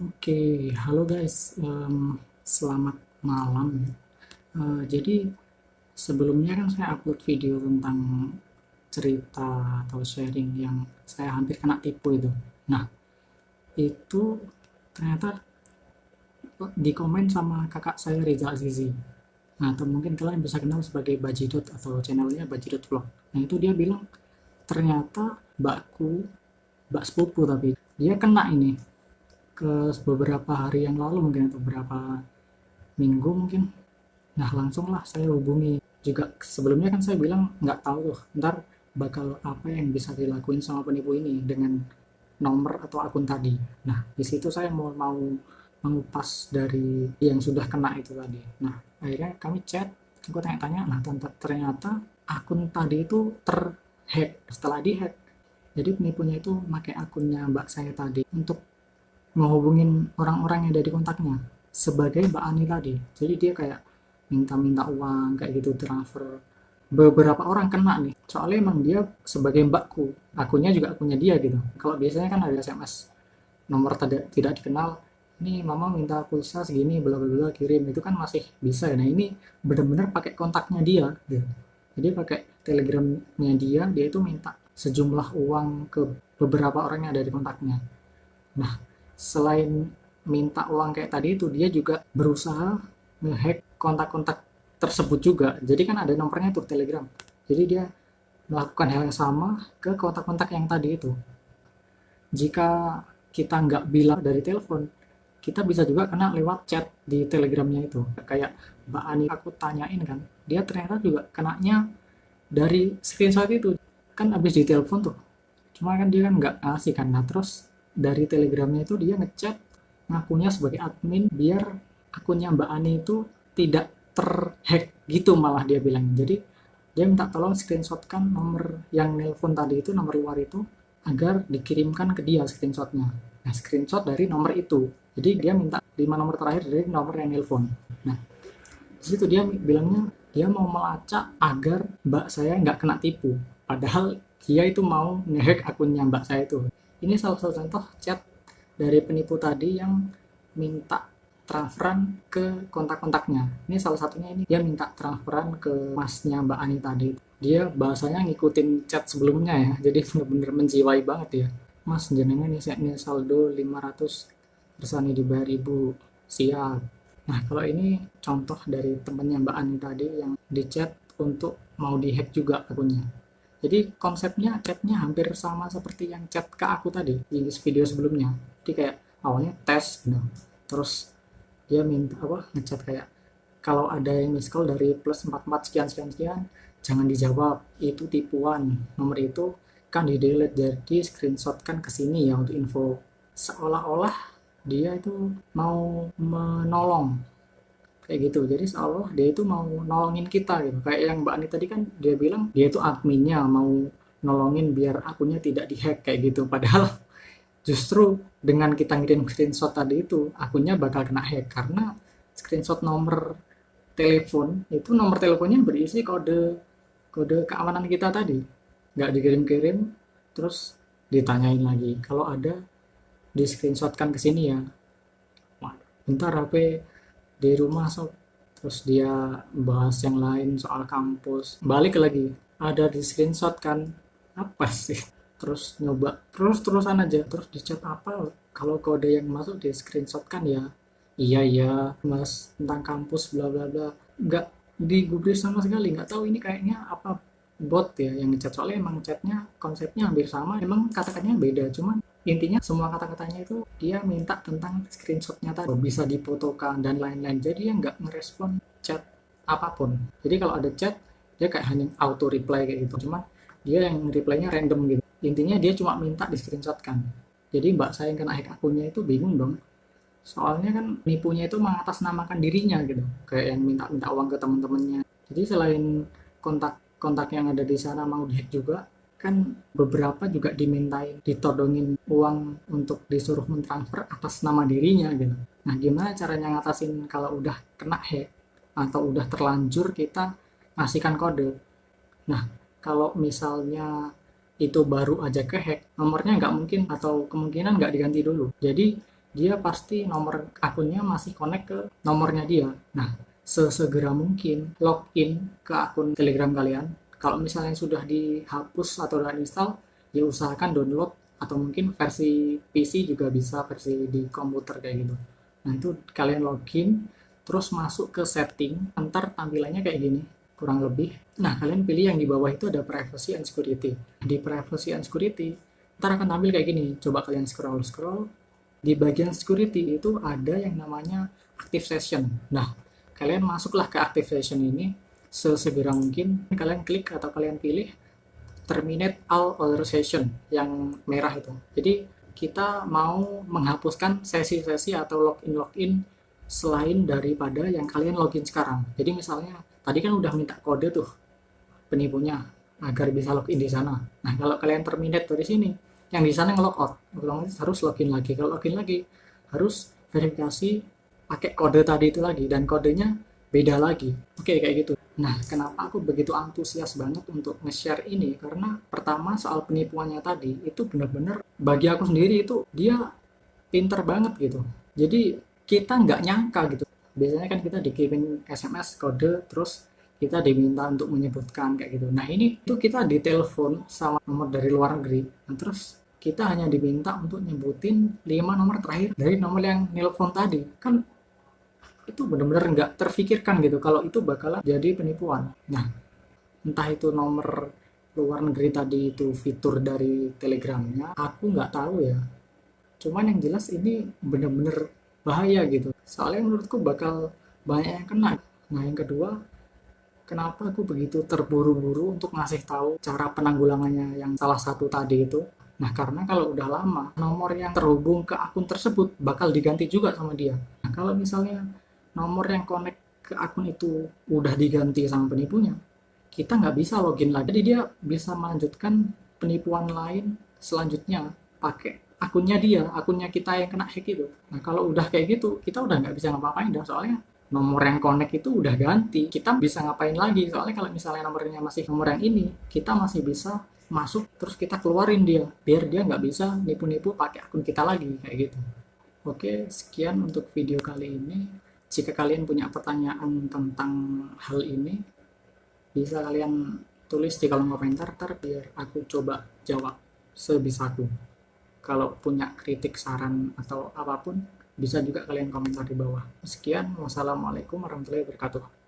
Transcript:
Oke, halo guys, selamat malam ya. Jadi sebelumnya kan saya upload video tentang cerita atau sharing yang saya hampir kena tipu itu. Nah, itu ternyata di komen sama kakak saya Reza Azizi. Nah, atau mungkin kalian bisa kenal sebagai Bajidot atau channelnya Bajidot Vlog. Nah, itu dia bilang ternyata mbakku, mbak sepupu tapi dia kena ini ke beberapa hari yang lalu mungkin atau beberapa minggu mungkin. Nah langsunglah saya hubungi juga, sebelumnya kan saya bilang nggak tahu tuh ntar bakal apa yang bisa dilakuin sama penipu ini dengan nomor atau akun tadi. Nah di situ saya mau mengupas dari yang sudah kena itu tadi. Nah akhirnya kami chat, aku tanya-tanya, nah ternyata akun tadi itu terhack. Setelah dihack, jadi penipunya itu pakai akunnya mbak saya tadi untuk menghubungin orang-orang yang ada di kontaknya sebagai Mbak Ani tadi. Jadi dia kayak minta-minta uang kayak gitu, transfer. Beberapa orang kena nih. Soalnya emang dia sebagai mbakku, akunnya juga akunnya dia gitu. Kalau biasanya kan ada SMS nomor tidak dikenal, ini mama minta pulsa segini bla bla bla kirim, itu kan masih bisa ya. Nah ini benar-benar pakai kontaknya dia gitu. Jadi pakai telegramnya dia itu minta sejumlah uang ke beberapa orang yang ada di kontaknya. Nah, selain minta uang kayak tadi itu, dia juga berusaha ngehack kontak-kontak tersebut juga. Jadi kan ada nomornya tuh Telegram. Jadi dia melakukan hal yang sama ke kontak-kontak yang tadi itu. Jika kita nggak bilang dari telepon, kita bisa juga kena lewat chat di Telegramnya itu. Kayak Mbak Ani aku tanyain kan, dia ternyata juga kenanya dari screenshot itu. Kan habis di telepon tuh, cuma kan dia kan nggak ngasih kan. Nah terus dari telegramnya itu dia ngechat ngakunya sebagai admin biar akunnya Mbak Ani itu tidak terhack gitu, malah dia bilang. Jadi dia minta tolong screenshotkan nomor yang nelpon tadi itu, nomor luar itu, agar dikirimkan ke dia screenshotnya. Nah screenshot dari nomor itu, jadi dia minta 5 nomor terakhir dari nomor yang nelpon. Nah di situ dia bilangnya dia mau melacak agar mbak saya nggak kena tipu. Padahal dia itu mau ngehack akunnya mbak saya itu. Ini salah satu contoh chat dari penipu tadi yang minta transferan ke kontak-kontaknya. Ini salah satunya, ini dia minta transferan ke masnya Mbak Ani tadi. Dia bahasanya ngikutin chat sebelumnya ya, jadi bener-bener menjiwai banget ya. Mas jenengan ini saldo 500 persani dibayar ibu, siap. Nah kalau ini contoh dari temennya Mbak Ani tadi yang di chat untuk mau dihack juga akunnya. Jadi konsepnya chatnya hampir sama seperti yang chat ke aku tadi di video sebelumnya. Jadi kayak awalnya tes gitu. Terus dia minta apa, ngechat kayak kalau ada yang miss call dari plus 44 sekian sekian sekian jangan dijawab, itu tipuan. Nomor itu kan di delete, jadi screenshot kan ke sini ya untuk info. Seolah-olah dia itu mau menolong kayak gitu, jadi seolah dia itu mau nolongin kita gitu. Kayak yang Mbak Ani tadi kan dia bilang dia itu adminnya mau nolongin biar akunnya tidak dihack kayak gitu, padahal justru dengan kita ngirim screenshot tadi itu akunnya bakal kena hack karena screenshot nomor telepon itu, nomor teleponnya berisi kode kode keamanan kita tadi, nggak dikirim-kirim. Terus ditanyain lagi kalau ada di screenshotkan ke sini ya. Wah, bentar HP di rumah sob. Terus dia bahas yang lain soal kampus, balik lagi ada di screenshot kan, apa sih. Terus nyoba terus-terusan aja, terus di chat apa kalau kode yang masuk di screenshot kan ya, iya iya mas tentang kampus bla bla bla, nggak digubris sama sekali. Nggak tahu ini kayaknya apa bot ya yang ngechat, soalnya emang chatnya konsepnya hampir sama, emang kata-katanya beda, cuman intinya semua kata-katanya itu dia minta tentang screenshotnya tadi bisa difotokan dan lain-lain. Jadi dia nggak ngerespon chat apapun. Jadi kalau ada chat dia kayak hanya auto reply kayak gitu, cuman dia yang reply-nya random gitu. Intinya dia cuma minta di screenshotkan. Jadi mbak saya yang kena hack akunnya itu bingung dong, soalnya kan nipunya itu mengatasnamakan dirinya gitu, kayak yang minta-minta uang ke teman-temannya. Jadi selain kontak-kontak yang ada di sana mau dihack juga, kan beberapa juga dimintain ditodongin uang untuk disuruh mentransfer atas nama dirinya gitu. Nah gimana caranya ngatasin kalau udah kena hack atau udah terlanjur kita ngasihkan kode. Nah kalau misalnya itu baru aja ke hack, nomornya nggak mungkin atau kemungkinan nggak diganti dulu. Jadi dia pasti nomor akunnya masih connect ke nomornya dia. Nah, sesegera mungkin login ke akun Telegram kalian. Kalau misalnya sudah dihapus atau sudah install, ya usahakan download, atau mungkin versi PC juga bisa, versi di komputer kayak gitu. Nah, itu kalian login, terus masuk ke setting, ntar tampilannya kayak gini, kurang lebih. Nah, kalian pilih yang di bawah itu ada privacy and security. Di privacy and security, ntar akan tampil kayak gini. Coba kalian scroll-scroll, di bagian security itu ada yang namanya active session. Nah, kalian masuklah ke active session ini sesegera mungkin. Kalian klik atau kalian pilih terminate all other session yang merah itu. Jadi kita mau menghapuskan sesi-sesi atau login selain daripada yang kalian login sekarang. Jadi misalnya tadi kan udah minta kode tuh penipunya agar bisa login di sana. Nah, kalau kalian terminate dari sini, yang di sana nge-log out, harus login lagi. Kalau login lagi, harus verifikasi pakai kode tadi itu lagi, dan kodenya beda lagi. Oke, kayak gitu. Nah, kenapa aku begitu antusias banget untuk nge-share ini? Karena pertama soal penipuannya tadi, itu benar-benar bagi aku sendiri itu dia pinter banget gitu. Jadi kita nggak nyangka gitu. Biasanya kan kita dikirim SMS kode, terus kita diminta untuk menyebutkan kayak gitu. Nah, ini tuh kita ditelepon sama nomor dari luar negeri. Nah, terus kita hanya diminta untuk nyebutin 5 nomor terakhir dari nomor yang nelpon tadi. Kan itu benar-benar nggak terfikirkan gitu kalau itu bakalan jadi penipuan. Nah, entah itu nomor luar negeri tadi itu fitur dari Telegramnya, aku nggak tahu ya. Cuman yang jelas ini bener-bener bahaya gitu. Soalnya menurutku bakal banyak yang kena. Nah, yang kedua, kenapa aku begitu terburu-buru untuk ngasih tahu cara penanggulangannya yang salah satu tadi itu? Nah, karena kalau udah lama, nomor yang terhubung ke akun tersebut bakal diganti juga sama dia. Nah, kalau misalnya nomor yang connect ke akun itu udah diganti sama penipunya, kita nggak bisa login lagi. Jadi dia bisa melanjutkan penipuan lain selanjutnya pakai akunnya dia, akunnya kita yang kena hack itu. Nah, kalau udah kayak gitu, kita udah nggak bisa ngapa-ngapain dah, soalnya nomor yang connect itu udah ganti. Kita bisa ngapain lagi? Soalnya kalau misalnya nomornya masih nomor yang ini, kita masih bisa masuk terus kita keluarin dia, biar dia nggak bisa nipu-nipu pakai akun kita lagi kayak gitu. Oke, sekian untuk video kali ini. Jika kalian punya pertanyaan tentang hal ini, bisa kalian tulis di kolom komentar, biar aku coba jawab sebisaku. Kalau punya kritik, saran, atau apapun, bisa juga kalian komentar di bawah. Sekian, wassalamualaikum warahmatullahi wabarakatuh.